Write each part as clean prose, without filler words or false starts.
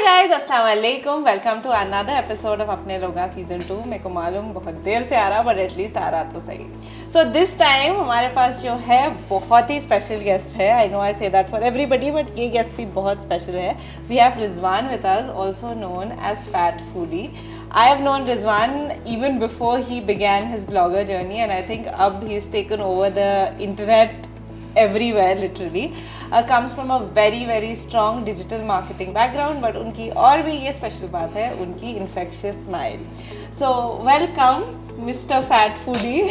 Guys अस्सलाम वालेकुम, welcome to another episode of अपने लोगा सीजन 2। मेरे को मालूम बहुत देर से आ रहा बट एटलीस्ट आ रहा तो सही। सो दिस टाइम हमारे पास जो है बहुत ही स्पेशल गेस्ट है। आई know I say that for everybody but ये गेस्ट भी बहुत स्पेशल है। We have Rizwan with us, also known as fat foodie. I have known Rizwan even before he began his blogger journey, and I think he's taken over the internet everywhere literally. Comes from a very strong digital marketing background, but उनकी और भी ये special बात है, उनकी infectious smile. So welcome Mr. Fat Foodie.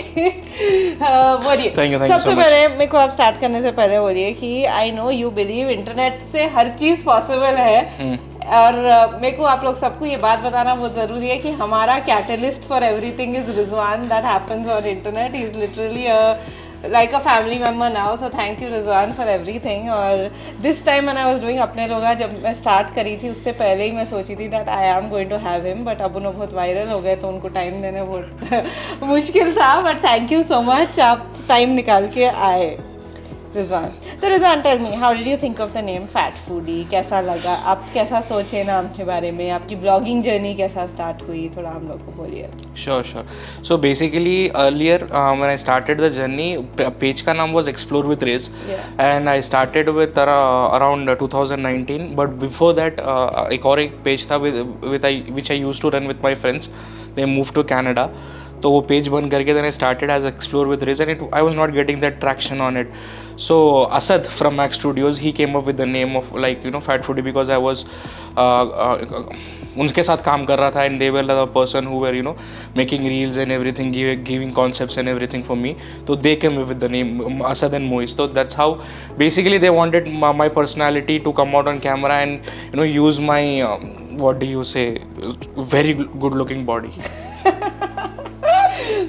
बोलिए सबसे पहले मेरे को आप स्टार्ट करने से पहले बोलिए कि I know you believe internet से हर चीज़ पॉसिबल है और मेरे को आप लोग सबको ये बात बताना बहुत ज़रूरी है कि हमारा catalyst for everything is Rizwan that happens on internet. He is literally like a family member now, so thank you Rizwan for everything. और this time when I was doing अपने लोगा, जब मैं स्टार्ट करी थी उससे पहले ही मैं सोची थी that I am going to have him, but अब उन्हें बहुत वायरल हो गए तो उनको टाइम देने बहुत मुश्किल था। But thank you so much, आप टाइम निकाल के आए रिजवान। तो Rizwan tell me, how did you think of the name fat foodie? कैसा लगा, आप कैसा सोचे नाम के बारे में, आपकी ब्लॉगिंग जर्नी कैसा स्टार्ट हुई, थोड़ा हम लोग को बोलिए। Sure. So basically, earlier when I started the journey, page का नाम was Explore with Riz, and I started with around 2019. But before that, एक और एक page था which I used to run with my friends. They moved to Canada. तो वो page बंद करके then I started as Explore with Riz, and I was not getting that traction on it. So Asad from Mac Studios, he came up with the name of Fat Foodie because I was उनके साथ काम कर रहा था and they were the person who were making reels and everything, giving concepts and everything for me. So they came up with the name Asad and Moise. So that's how basically they wanted my personality to come out on camera and use my what do you say, very good looking body.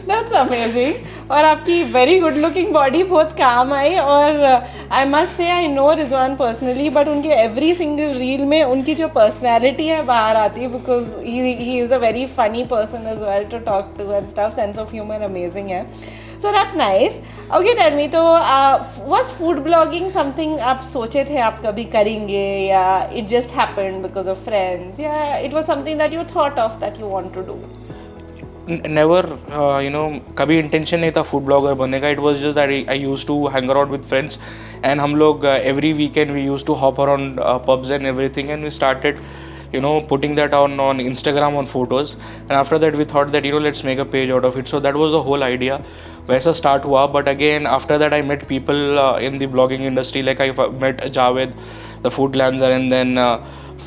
That's amazing. और आपकी very good looking body बहुत काम आई। और I must say I know Rizwan personally, but उनके every single reel में उनकी जो personality है बाहर आती है, because he is a very funny person as well to talk to and stuff. Sense of humour amazing है। So that's nice. Okay tell me, तो वाज फूड ब्लॉगिंग समथिंग आप सोचे थे आप कभी करेंगे, या it just happened because of friends, या it was something that you thought of that you want to do? Never कभी इंटेंशन नहीं था फूड ब्लॉगर बनने का. It was just that I use to hang out with friends and हम लोग every weekend we use to hop around pubs and everything and we started putting that on Instagram on photos, and after that we thought that let's make a page out of it. So that was the whole idea. वैसा start हुआ, but again after that I met people in the blogging industry, like I met Javed, the food lancer, and then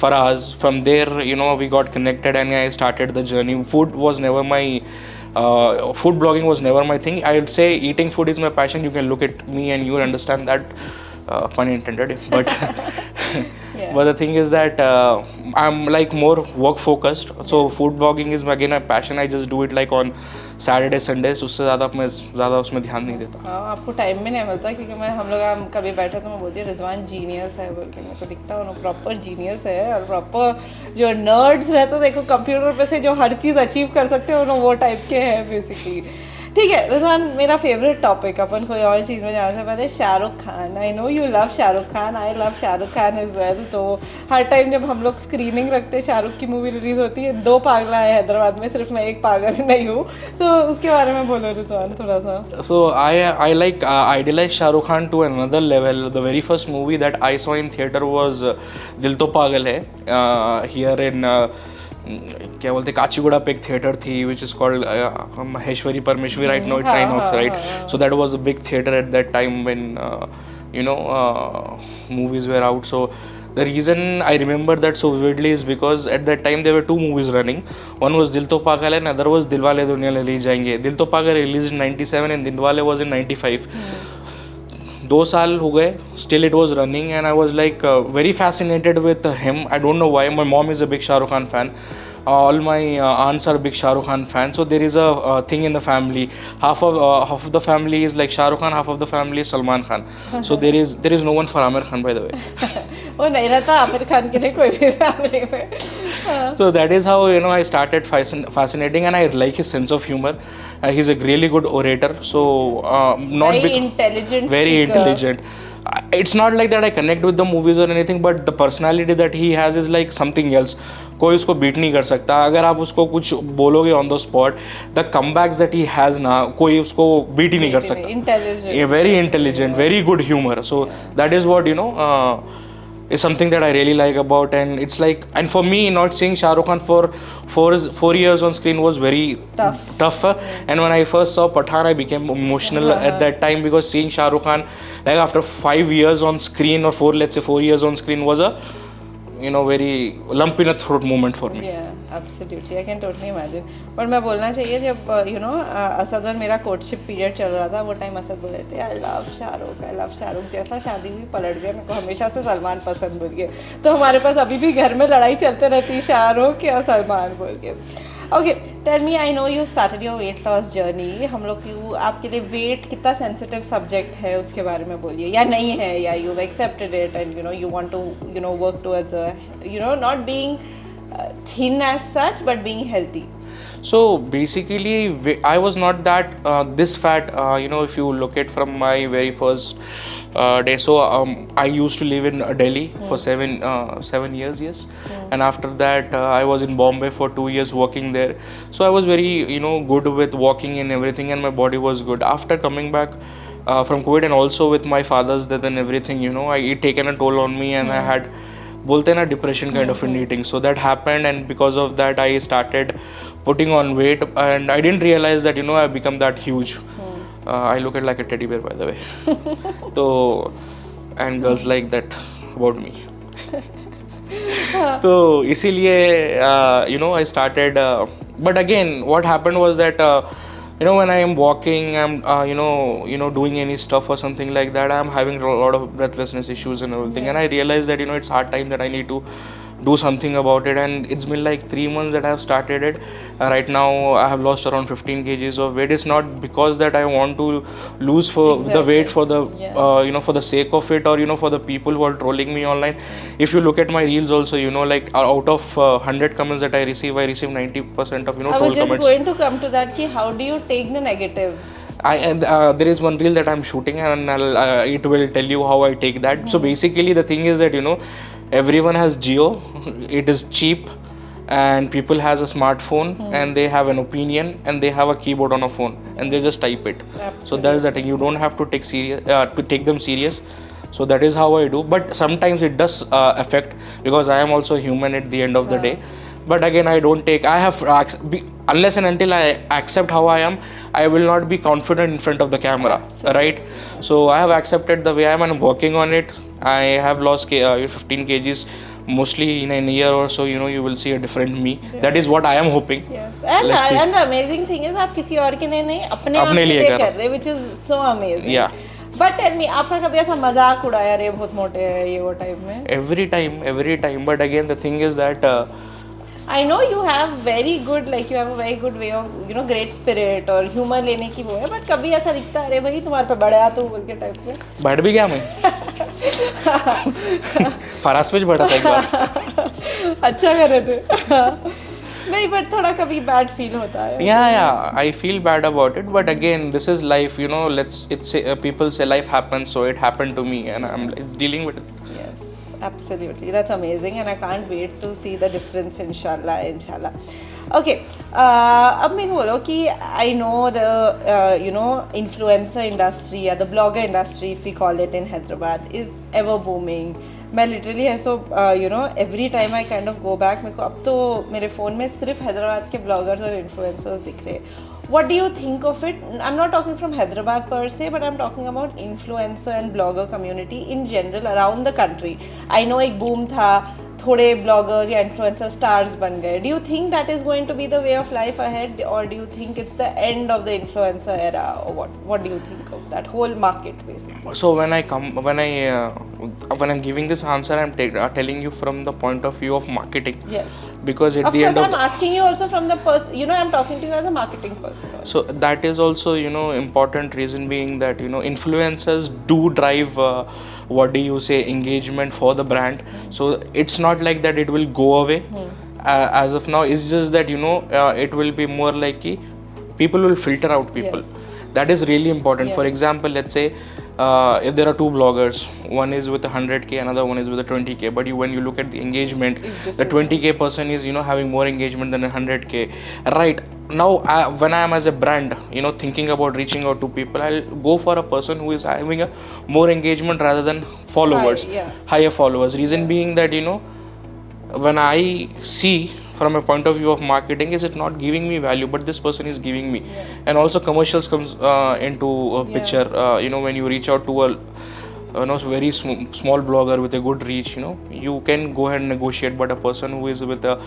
Faraz. From there we got connected and I started the journey. Food blogging was never my thing. I would say eating food is my passion. You can look at me and you'll understand that, pun intended, but yeah. But the thing is that I'm like more work focused, so food blogging is again a passion. I just do it like on Saturday Sundays. उससे ज़्यादा उसमें ध्यान नहीं देता. हाँ, आपको time भी नहीं मिलता, क्योंकि हम लोग कभी बैठे तो मैं बोलती हूँ रिजवान जीनियस है बोल के, मेरे को दिखता है उन्होंने प्रॉपर जीनियस है. और प्रॉपर जो नर्ड्स रहते देखो कंप्यूटर पे से जो हर चीज़ अचीव कर सकते हैं उन्होंने वो टाइप के हैं बेसिकली. ठीक है रिजवान, मेरा फेवरेट टॉपिक, अपन कोई और चीज़ में जाने से पहले Shahrukh Khan. I know you love Shahrukh Khan, I love Shahrukh Khan as well. तो हर टाइम जब हम लोग स्क्रीनिंग रखते हैं, शाहरुख की मूवी रिलीज़ होती है, 2 पागला है हैदराबाद में, सिर्फ मैं एक पागल नहीं हूँ. तो उसके बारे में बोलो रिजवान थोड़ा सा. So I like idealize Shahrukh Khan to another level. The very first movie that I saw in theater was दिल तो पागल है. Here in क्या बोलते काचीगुड़ा पे एक थिएटर थी which is called Maheshwari Parameshwari. Right now it's Inox, right? So that was a big theatre at that time when movies were out. So the reason I remember that so vividly is because at that time there were 2 movies running. One was Dil To Pagal and another was Dilwale Dulhania Le Jayenge. Dil To Pagal released in 97 and Dilwale was in 95. 2 साल हो गए, still it was running, and I was like very fascinated with him. I don't know why. My mom is a big Shah Rukh Khan fan. All my aunts are big Shah Rukh Khan fans. So there is a thing in the family. Half of the family is like Shah Rukh Khan, half of the family is Salman Khan. So there is no one for Amir Khan, by the way. वो नहीं रहता आमिर खान के लिए कोई भी family में. हाँ. So that is how I started fascinating, and I like his sense of humor. He's a really good orator. So not Very bec- intelligent very speaker. intelligent. It's not like that I connect with the movies or anything, but the personality that he has is like something else. कोई उसको beat नहीं कर सकता. अगर आप उसको कुछ बोलोगे on the spot, the comebacks that he has ना, कोई उसको बीट ही नहीं कर सकता. Intelligent. Very intelligent, very good humor. So that is what is something that I really like about, and it's like, and for me, not seeing Shah Rukh Khan for 4 years on screen was very tough. And when I first saw Pathaan, I became emotional at that time, because seeing Shah Rukh Khan like after 5 years on screen, or 4 years on screen, was a very lump in a throat moment for me. Yeah, absolutely. I can totally imagine. पर मैं बोलना चाहिए जब असद और मेरा courtship period चल रहा था, वो टाइम असद बोले थे आई लव शाहरुख. जैसा शादी हुई पलट गया, मेरे को हमेशा से सलमान पसंद बोल के. तो हमारे पास अभी भी घर में लड़ाई चलते रहती, शाहरुख या सलमान बोल के. Okay, tell me, I know you started your weight loss journey. हम लोग की आपके लिए वेट कितना सेंसिटिव सब्जेक्ट है उसके बारे में बोलिए, या नहीं है, या you accepted it and you want to work towards not being thin as such but being healthy. So basically, I was not that this fat. If you look at from my very first day, so I used to live in Delhi for 7 years, yes. And after that, I was in Bombay for 2 years working there. So I was very good with walking and everything, and my body was good. After coming back from COVID, and also with my father's death and everything, it taken a toll on me, and I had बोलते हैं ना depression kind of an eating. So that happened, and because of that I started putting on weight, and I didn't realize that I've become that huge. I look at like a teddy bear, by the way. So and girls like that about me. तो इसीलिए I started but again what happened was that when I am walking, I'm doing any stuff or something like that, I'm having a lot of breathlessness issues and everything. And I realized that it's hard time that I need to do something about it. And it's been like 3 months that I have started it. Right now I have lost around 15 kgs of weight. It's not because that I want to lose the weight for the for the sake of it, or for the people who are trolling me online. If you look at my reels also, like out of 100 comments that I receive 90% of I troll was just comments. going to come to that, how do you take the negatives? There is one reel that I'm shooting, and it will tell you how I take that. So basically the thing is that everyone has Jio. It is cheap, and people has a smartphone, and they have an opinion, and they have a keyboard on a phone, and they just type it. Absolutely. So that is the thing. You don't have to take them serious. So that is how I do. But sometimes it does affect, because I am also human at the end of the day. But again, I don't take. I have unless and until I accept how I am, I will not be confident in front of the camera, right? So I have accepted the way I am, and I'm working on it. I have lost 15 kgs. Mostly in a year or so, you will see a different me. That is what I am hoping. Yes, and the amazing thing is आप किसी और के लिए नहीं, अपने आप के लिए कर रहे, which is so amazing. Yeah. But tell me, आपका कभी ऐसा मजाक उड़ाया रे बहुत मोटे है ये वो टाइप में? Every time. But again, the thing is that I know you have very good, like you have a very good way of great spirit और humor लेने की वो है, but कभी ऐसा दिखता है अरे भाई तुम्हारे पे बढ़ा तो बोल के टाइप में? बढ़ भी गया मैं. फरास पे बढ़ा था एक बार. अच्छा कर रहे थे. नहीं, बट थोड़ा कभी बैड फील होता है. Yeah, I feel bad about it, but again, this is life, people say life happens, so it happened to me, and I'm dealing with it. Yes, absolutely. That's amazing, and I can't wait to see the difference, inshallah. Okay, अब मेरे को बोलो कि I know the influencer industry या the blogger industry, if we call it in Hyderabad, is ever booming. मैं literally ऐसो every time I kind of go back, मेरे को अब तो मेरे फ़ोन में सिर्फ हैदराबाद के ब्लॉगर्स और इन्फ्लुएंसर्स दिख रहे. What do you think of it? I am not talking from Hyderabad per se, but I am talking about influencer and blogger community in general around the country. I know एक boom था, थोड़े bloggers या influencer stars बन गए. Do you think that is going to be the way of life ahead, और do you think it's the end of the influencer era, और what do you think of that whole market basically? So when I when I'm giving this answer, I'm telling you from the point of view of marketing. Yes. Because at Of the course, end of I'm asking you also from the person, you know, I'm talking to you as a marketing person. Also. so that is also, you know, important reason being that, you know, influencers do drive what do you say, engagement for the brand. So it's not like that it will go away as of now. It's just that, you know, it will be more like people will filter out people. Yes. That is really important. For Yes. example, let's say if there are two bloggers, one is with 100k, another one is with a 20k, but when you look at the engagement, This the is 20k person is, you know, having more engagement than a 100k, right? Now when I am as a brand, you know, thinking about reaching out to people, I'll go for a person who is having a more engagement rather than followers. Yeah. Higher followers. Reason being that, you know, when I see from a point of view of marketing, is it not giving me value, but this person is giving me. And also commercials comes into a picture. You know, when you reach out to a very small blogger with a good reach, you know, you can go ahead and negotiate. But a person who is with a,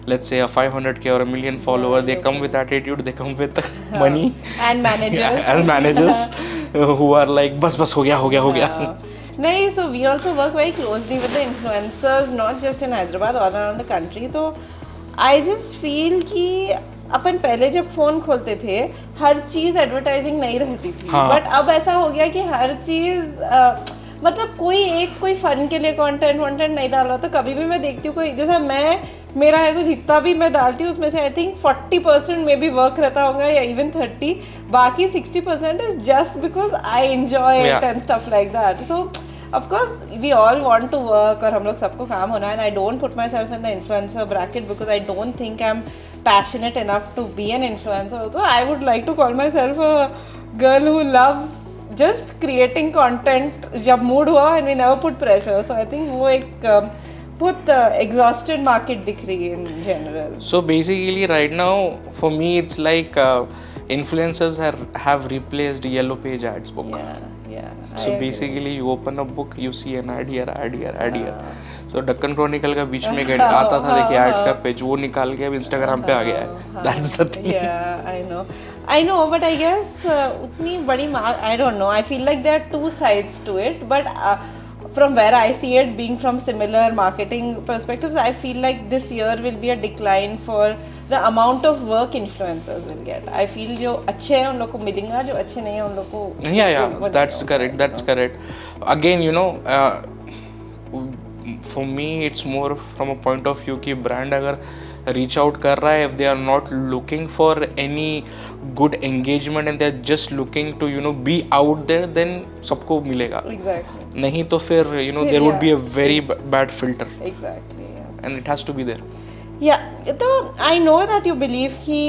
let's say, a 500k or a million follower, they come with attitude, they come with money And managers. and managers who are like bas ho gaya. नहीं, so we also work very closely with the influencers, not just in Hyderabad, all around the country. तो I just feel कि अपन पहले जब phone खोलते थे हर चीज advertising नहीं रहती थी, बट अब ऐसा हो गया कि हर चीज मतलब कोई फन के लिए कंटेंट नहीं डाल रहा। तो कभी भी मैं देखती हूँ कोई, जैसा मेरा है तो जितना भी मैं डालती हूँ उसमें से आई थिंक 40% में भी वर्क रहता होगा या इवन 30, बाकी 60% is just because I enjoy it and stuff like that. So of course we all want to work और हम लोग सबको काम होना है, and I don't put myself in the influencer bracket because I don't think I'm passionate enough to be an influencer. So I would like to call myself a girl who loves just creating content जब mood हुआ, and we never put pressure. So I think वो एक बहुत exhausted market दिख रही है in general. So basically right now for me it's like influencers have replaced yellow page ads book. Yeah. So basically you open a book, you see an ad here. So Deccan Chronicle का बीच में आता था, देखिए ads का page, वो निकाल के अब Instagram पे आ गया है. That's the thing. Yeah, I know, but I guess उतनी बड़ी I don't know. I feel like there are two sides to it, but from where I see it, being from similar marketing perspectives, I feel like this year will be a decline for the amount of work influencers will get. I feel जो अच्छे हैं उन लोग को मिलेगा, जो अच्छे नहीं हैं उन लोग को Yeah, that's correct. Again, you know, for me it's more from a point of view कि brand अगर reach out कर रहा है, if they are not looking for any good engagement and they are just looking to, you know, be out there, then सबको मिलेगा. Exactly. नहीं तो फिर, you know, there would be a very bad filter. Exactly. Yeah. And it has to be there. Yeah, तो I know that you believe कि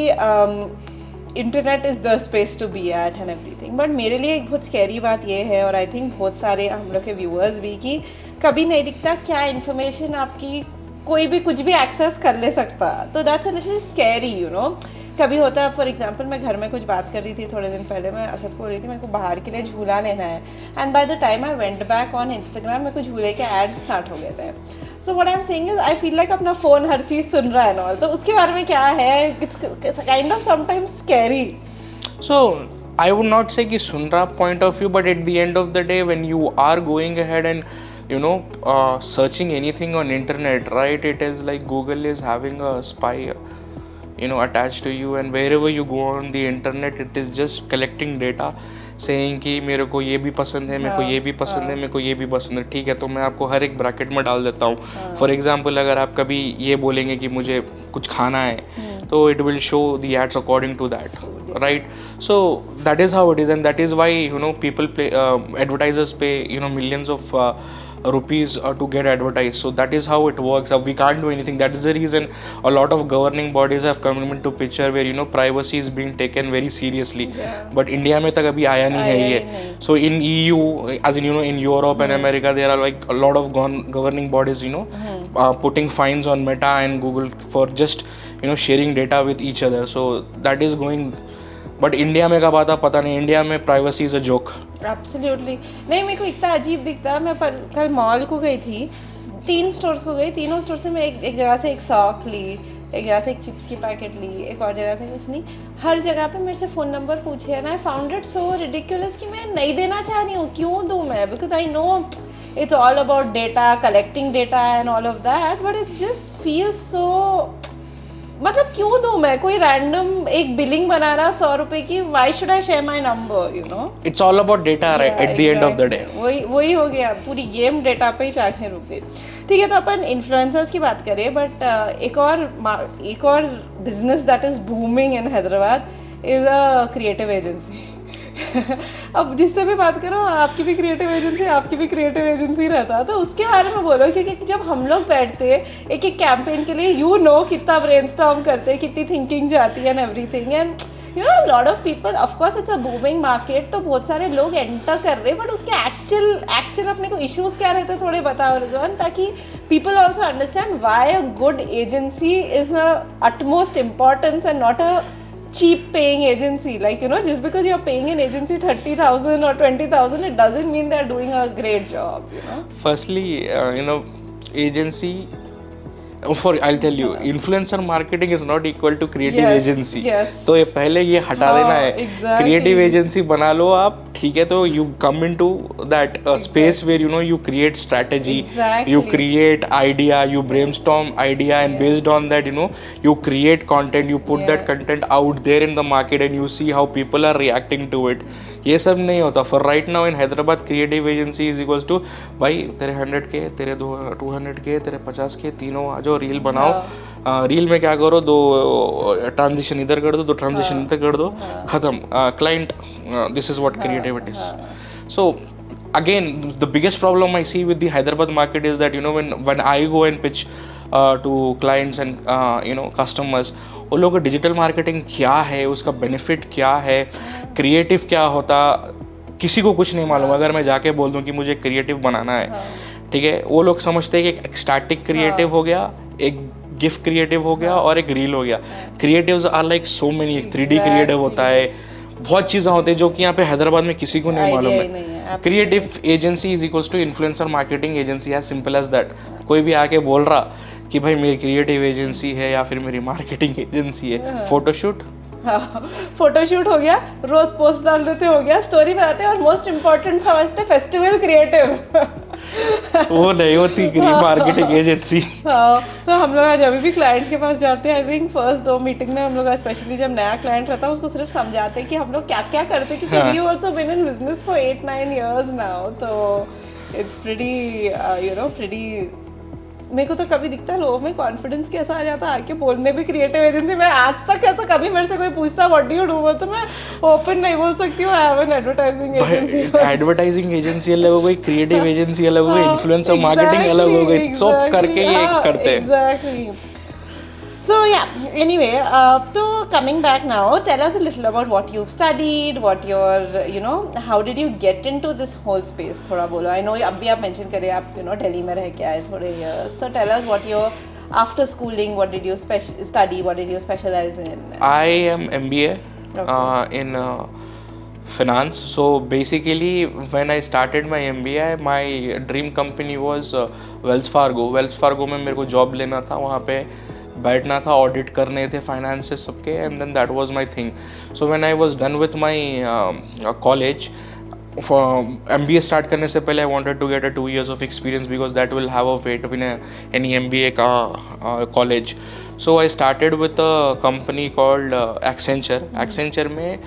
internet is the space to be at and everything, but मेरे लिए एक बहुत scary बात ये है, और I think बहुत सारे हम लोग के viewers भी, कि कभी नहीं दिखता क्या information आपकी कोई भी कुछ भी एक्सेस कर ले सकता। तो that's a little scary, you know. कभी होता है, फॉर एग्जांपल मैं घर में कुछ बात कर रही थी थोड़े दिन पहले, मैं असद को हो रही थी मेरे को बाहर के लिए झूला लेना है, and by the time I went back on Instagram मेरे को झूले के एड्स स्टार्ट हो गए थे। So what I am saying is I feel like अपना फ़ोन हर चीज़ सुन रहा है और, तो उसके बारे में क्या है? It's kind of sometimes scary. So I would not say कि सुन रहा point of view, but at the end of the day when you are going ahead and, you know, searching anything on internet, right, it is like Google is having a spy, you know, attached to you, and wherever you go on the internet it is just collecting data saying कि मेरे को ये भी पसंद है, मेरे को ये भी पसंद है, मेरे को ये भी पसंद है। ठीक है, तो मैं आपको हर एक ब्रैकेट में डाल देता हूँ। फॉर एग्जाम्पल अगर आप कभी ये बोलेंगे कि मुझे कुछ खाना है, तो it will show the ads according to that, right? So that is how it is, and that is why, you know, people pay, advertisers pay, you know, millions of rupees to get advertised. So that is how it works. We can't do anything. That is the reason a lot of governing bodies have come into picture where, you know, privacy is being taken very seriously. But India में तक अभी आया नहीं है ये. So in EU, as in, you know, in Europe and America, there are like a lot of governing bodies, you know, putting fines on Meta and Google for just, you know, sharing data with each other. So that is going. But India में कब आता पता नहीं। India में privacy is a joke. Absolutely नहीं, मेरे को इतना अजीब दिखता। मैं कल मॉल को गई थी, 3 स्टोर्स को गई, तीनों स्टोर से मैं एक जगह से एक सॉक ली, एक जगह से एक चिप्स की पैकेट ली, एक और जगह से कुछ नहीं। हर जगह पे मेरे से फ़ोन नंबर पूछे, and I found it so ridiculous कि मैं नहीं देना चाह रही हूँ। क्यों दूँ मैं? Because I know it's all about data, collecting data and all of that, but it just feels so, मतलब क्यों दूं मैं कोई रैंडम एक बिलिंग बना रहा 100 रुपए की, why should I share my number, you know? It's all about data, right? At the end of the day. वही हो गया, पूरी गेम डेटा पे ही जाके रुक गई. ठीक है, तो अपन इन्फ्लुएंसर्स की बात करें, बट एक और business that is booming in Hyderabad is a creative agency. अब जिससे भी बात करो, आपकी भी क्रिएटिव एजेंसी रहता, तो उसके बारे में बोलो, क्योंकि जब हम लोग बैठते एक कैंपेन के लिए, कितना ब्रेनस्टॉर्म करते, कितनी थिंकिंग जाती है and everything, and you know lot of people, of course it's a booming market, तो बहुत सारे लोग एंटर कर रहे हैं, बट उसके एक्चुअल अपने को इश्यूज क्या रहते हैं थोड़े बताओ रिजवान, ताकि people also understand why a good agency is the utmost importance and not a cheap paying agency. Like, you know, just because you're paying an agency 30,000 or 20,000, it doesn't mean they're doing a great job, you know. Firstly, agency, I'll tell you, influencer marketing is not equal to creative agency. Yes. तो ये पहले ये हटा देना है. Exactly. Creative agency बना लो आप, ठीक है, तो you come into that space where you create strategy, Exactly. you create idea, you brainstorm idea, and based on that you create content, you put that content out there in the market, and you see how people are reacting to it. ये सब नहीं होता. For right now in Hyderabad, creative agency is equals to भाई तेरे 100K, तेरे 200K, तेरे 50K, तीनों आ जाओ, रील बनाओ. रील में क्या करो, 2 ट्रांजिशन इधर कर दो, 2 ट्रांजिशन इधर कर दो, खत्म. Client, this is what creativity is. So again, the biggest problem I see with the Hyderabad market is that when I go and pitch to clients and customers, उन लोगों को डिजिटल मार्केटिंग क्या है, उसका बेनिफिट क्या है, creative क्या होता, किसी को कुछ नहीं मालूम. अगर मैं जाके बोल दूं कि मुझे क्रिएटिव बनाना है, ठीक है, वो लोग समझते हैं कि एक स्टैटिक क्रिएटिव हो गया, एक गिफ्ट क्रिएटिव हो गया और एक रील हो गया. Creatives are like so many. एक 3D क्रिएटिव होता है, बहुत चीज़ें होती है जो कि यहाँ पे हैदराबाद में किसी को नहीं मालूम है. Creative agency is equals to influencer marketing agency, as simple as that. कोई भी आके बोल रहा कि भाई मेरी क्रिएटिव एजेंसी है या फिर मेरी मार्केटिंग एजेंसी है, फोटोशूट, फोटोशूट हो गया, रोज पोस्ट डाल देते, हो गया, स्टोरी बनाते, और मोस्ट इम्पोर्टेंट समझते फेस्टिवल क्रिएटिव. वो नहीं होती मार्केटिंग एजेंसी. तो हम लोग जब भी क्लाइंट के पास जाते हैं, आई थिंक फर्स्ट 2 मीटिंग में हम लोग स्पेशली जब नया क्लाइंट रहता है उसको सिर्फ समझाते हैं कि हम लोग क्या क्या करते हैं, क्योंकि we also been in business for 8-9 years now. तो इट्स प्रीटी मेरे को तो कभी दिखता है लोगों में कॉन्फिडेंस कैसा आ जाता है आके बोलने भी क्रिएटिव एजेंसी. मैं आज तक ऐसा कभी मेरे से कोई पूछता व्हाट डू यू डू, तो मैं ओपन नहीं बोल सकती हूँ I have an advertising agency. Advertising agency अलग हो गई, क्रिएटिव एजेंसी अलग हो गई, इन्फ्लुएंसर मार्केटिंग अलग हो गई, सब करके ये करते हैं. Exactly. So yeah, anyway, so coming back now, tell us a little about what you've studied, what your, how did you get into this whole space? थोड़ा बोलो. I know अभी आप mention करें आप दिल्ली में रह के आए थोड़े years. So tell us what your after schooling, what did you study, what did you specialize in? I am MBA in finance. So basically, when I started my MBA, my dream company was Wells Fargo. Wells Fargo में मेरे को job लेना था, वहाँ पे बैठना था, audit करने थे फाइनेंसेस सबके, and then that was my thing. So when I was done with my college, MBA start करने से पहले I wanted to get 2 years of experience because that will have a weight in any MBA का college. So I started with a company called Accenture में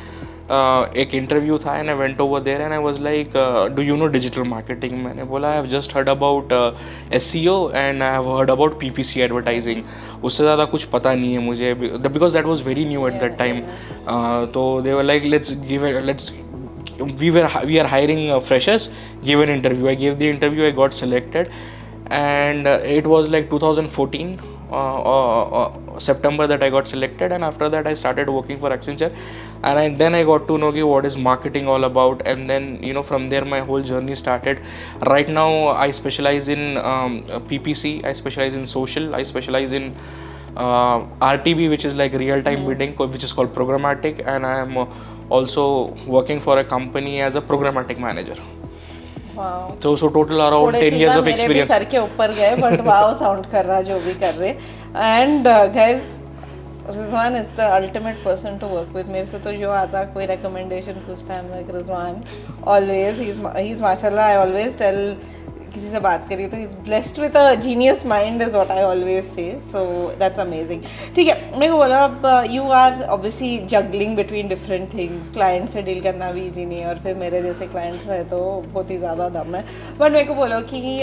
एक interview था, and I went over there and I was like do you know digital marketing. मैंने बोला आई have just heard about SEO and I have heard about PPC advertising. उससे ज़्यादा कुछ पता नहीं है मुझे, because that was very new at that time. तो they were like we are hiring freshers, give an interview. I gave the interview, I got selected, and it was like 2014 September that I got selected, and after that I started working for Accenture, and then I got to know what is marketing all about, and then from there my whole journey started. Right now I specialize in PPC, I specialize in social, I specialize in RTB, which is like real time bidding, which is called programmatic, and I am also working for a company as a programmatic manager. Wow. So total around 10 years of experience. Sir के ऊपर गए, but wow sound कर रहा जो भी कर रहे. And guys, Rizwan is the ultimate person to work with. मेरे से तो जो आता कोई recommendation पूछता है, I'm like Rizwan always. He's माशाल्लाह. I always tell किसी से बात करी तो is blessed with a genius mind is what I always say, so that's amazing. ठीक है, मेरे को बोलो अब you are obviously juggling between different things. Client से डील करना भी इजी नहीं है और फिर मेरे जैसे क्लाइंट्स है तो बहुत ही ज़्यादा दम है. बट मेरे को बोलो कि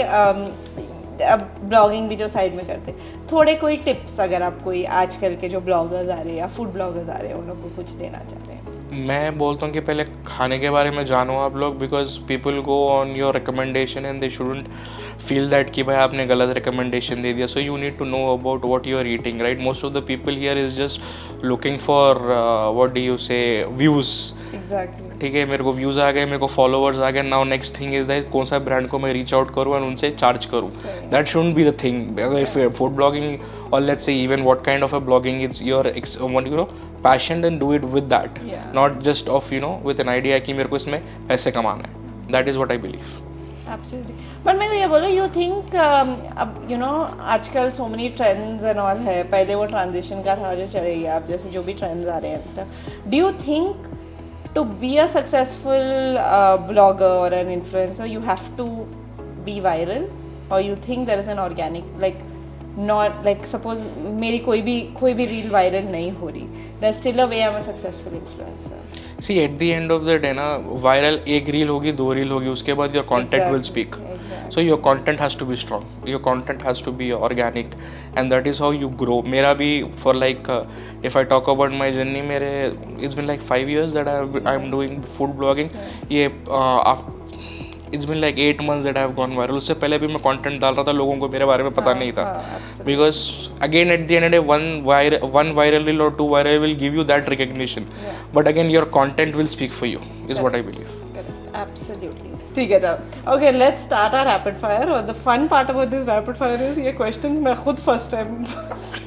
अब ब्लॉगिंग भी जो साइड में करते, थोड़े कोई टिप्स अगर आप कोई आजकल के जो ब्लॉगर्स आ रहे हैं या फूड ब्लॉगर्स आ रहे हैं उन लोग को कुछ देना चाह रहे हैं. मैं बोलता हूँ कि पहले खाने के बारे में जानो आप लोग, because people go on your recommendation and they shouldn't feel that कि भाई आपने गलत रिकमेंडेशन दे दिया. So you need to know about what you are eating, right. Most of the people here is just looking for what do you say views. Exactly. ठीक है, मेरे को व्यूज़ आ गए, मेरे को फॉलोवर्स आ गए. Now next thing is that कौन सा ब्रांड को मैं रीच आउट करूँ और उनसे चार्ज करूँ. That shouldn't be the thing. अगर food blogging or let's say even what kind of a blogging it's your passion, then do it with that. Yeah. Not just of with an idea कि मेरे को इसमें पैसे कमाना है. That is what I believe. Absolutely. But मैं ये बोलो, you think अब आजकल so many trends and all है. पहले वो transition का था जो चलेगा, अब जैसे जो भी trends आ रहे हैं stuff. Do you think to be a successful blogger or an influencer you have to be viral, or you think there is an organic, like not like suppose मेरी कोई भी रील वायरल नहीं हो रही, there's still a way I'm a successful influencer. See, at the end of the day ना, viral एक reel होगी, 2 reel होगी, उसके बाद your content will speak. So your content has to be strong, your content has to be organic, and that is how you grow. मेरा भी for like if I talk about my journey, मेरे it's been like 5 years that I'm doing food blogging. ये it's been like 8 months that I have gone viral. उससे पहले भी मैं content डाल रहा था, लोगों को मेरे बारे में पता नहीं था. Because again at the end of the day, one viral reel or 2 viral will give you that recognition. But again your content will speak for you is what I believe. Absolutely. ठीक है, चलो. Okay, let's start our rapid fire. और the fun part about this rapid fire is ये questions मैं खुद first time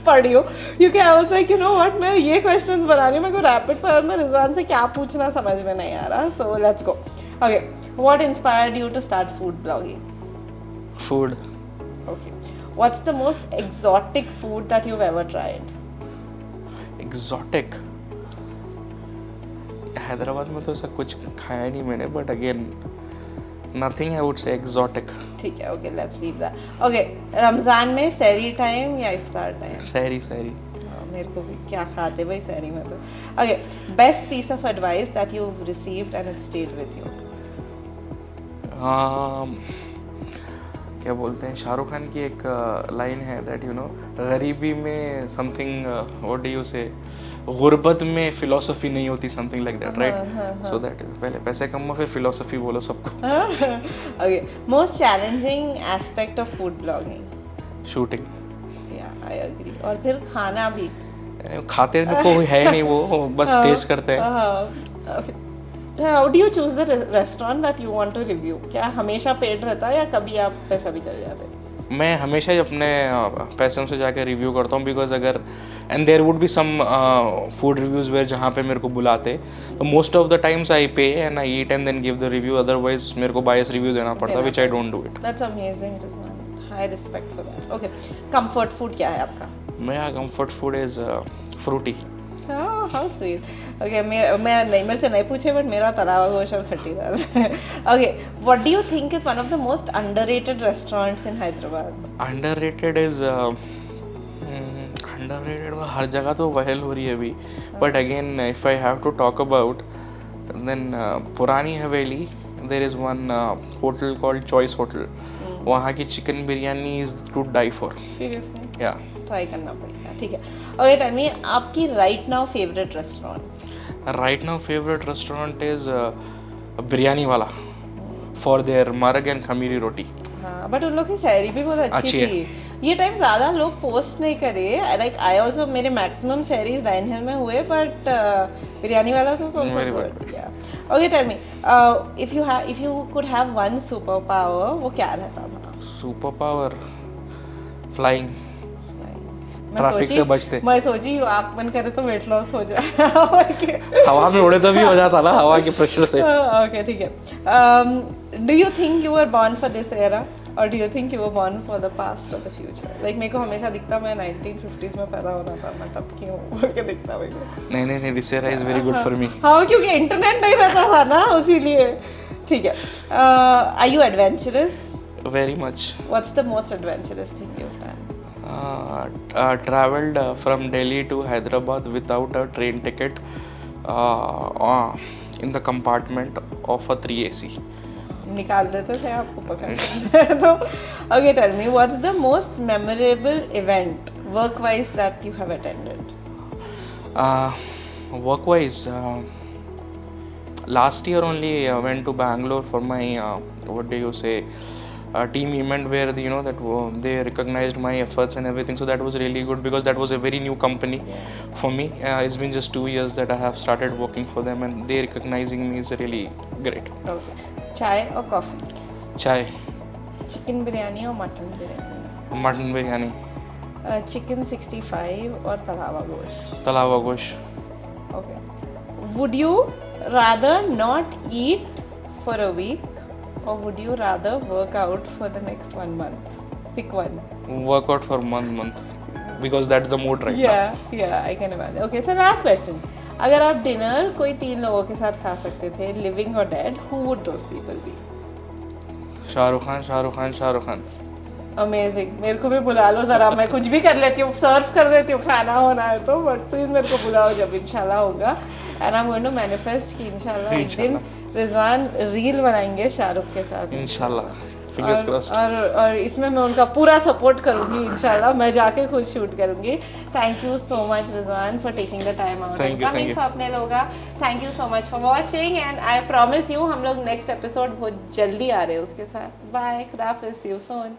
पढ़ी हूँ, क्योंकि I was like, you know what, मैं ये questions बना रही हूँ, मेरे को rapid fire में रिजवान से क्या पूछना समझ में नहीं आ रहा. So let's go. Okay, what inspired you to start food blogging? Food. Okay. What's the most exotic food that you've ever tried? Exotic. Hyderabad में तो ऐसा कुछ खाया नहीं मैंने, but again nothing I would say exotic. ठीक है, okay, let's leave that. Okay, Ramzan में सहरी टाइम या इफ्तार टाइम? सहरी. मेरे को भी क्या खाते भाई सहरी में तो. Okay, best piece of advice that you've received and it stayed with you? क्या बोलते हैं, शाहरुख खान की एक लाइन है दैट गरीबी में समथिंग व्हाट डू यू से, गुर्बत में फिलोसफी नहीं होती, something like that, right. So that पहले पैसे कमाओ फिर फिलोसफी बोलो सबको. Okay, most challenging aspect of food blogging? Shooting. या आई एग्री. और फिर खाना भी खाते में कोई है नहीं, वो बस टेस्ट करते हैं. How do you choose the restaurant that you want to review? क्या हमेशा पेड रहता है या कभी आप पैसा भी चल जाते हैं? मैं हमेशा ही अपने पैसों से जाकर रिव्यू करता हूँ, बिकॉज अगर and there would be some food reviews where जहाँ पे मेरे को बुलाते, तो most of the times I pay and I eat and then give the review. Otherwise मेरे को बायस रिव्यू देना पड़ता, which I don't do it. That's amazing Rizwan, high respect for that. Okay, comfort food क्या है आपका? मेरा comfort food is Frooti. How sweet. Okay, मैं नहीं, मेरे से नहीं पूछे, बट मेरा तला हुआ गोश्त और खट्टी दाल. Okay, what do you think is one of the most underrated restaurants in Hyderabad? Underrated is underrated हर जगह तो वायरल हो रही है अभी, but again if I have to talk about, then पुरानी हवेली there is one hotel called Choice Hotel. वहाँ की chicken biryani is to die for. Seriously? Yeah. Try करना पड़ेगा. ठीक है. ओके, टेल मी आपकी right now favourite restaurant? Right now favourite restaurant is biryani वाला for their मर्ग एंड खमीरी रोटी. हाँ, बट उन लोग की सैलरी भी बहुत अच्छी थी. ये टाइम ज़्यादा लोग पोस्ट नहीं करे. लाइक आई ऑल्सो, मेरे मैक्सिमम सैलरीज डाइन हिल में हुए, बट बिरयानी वाला so good. Yeah. Okay, tell me, if you could have one super power, वो क्या रहता था? Super power flying. ट्रैफिक से बचते. मैं सोची आँख बंद करे तो वेट लॉस हो जाए और हवा में उड़े तो भी हो जाता ना, हवा के प्रेशर से. ओके, ठीक है. Do you think you were born for this era और do you think you were born for the past और द फ्यूचर? लाइक मेरे को हमेशा दिखता मैं 1950s में पैदा होना था, मैं तब क्यों बोल के दिखता मेरे को. नहीं, this era is very good for me. हाँ, क्योंकि इंटरनेट नहीं रहता था ना, उसीलिए. ठीक है. Are you adventurous? very much. What's the most adventurous thing you've done? Traveled from Delhi to Hyderabad without a train ticket in the compartment of a 3 AC. निकाल देते थे आपको पकड़ के तो okay, tell me, what's the most memorable event work wise that you have attended? Work-wise, last year only I went to Bangalore for my what do you say, team event where they recognized my efforts and everything. So that was really good because that was a very new company for me. It's been just 2 years that I have started working for them, and they recognizing me is really great. Okay. चाय और coffee? Chai, chicken biryani और mutton biryani? mutton biryani, chicken 65 और तलावा गोश्त? talawa gosh. Okay. Would you rather not eat for a week or would you rather work out for the next 1 month? Pick one. Work out for month because that's the mood right now. Yeah, I can imagine. Okay, so last question. अगर आप dinner कोई 3 लोगों के साथ खा सकते थे, living और dead, who would those people be? Shahrukh Khan. Amazing. मेरे को भी बुला लो ज़रा, मैं कुछ भी कर लेती हूँ, सर्व कर देती हूँ, खाना होना है तो, बट प्लीज़ मेरे को बुलाओ जब इंशाल्लाह होगा. And I am going to manifest कि इंशाल्लाह एक दिन रिजवान रील बनाएंगे शाहरुख के साथ. Inshallah. Fingers crossed. और इसमें मैं उनका पूरा सपोर्ट करूंगी इंशाल्लाह. मैं जाके खुद शूट करूंगी. Thank you so much Rizwan for taking the time out and coming for अपने लोगा. Thank you so much for watching and I promise you हम लोग नेक्स्ट एपिसोड बहुत जल्दी आ रहे हैं उसके साथ. बाय, खुदा हाफिज़, सी यू सून.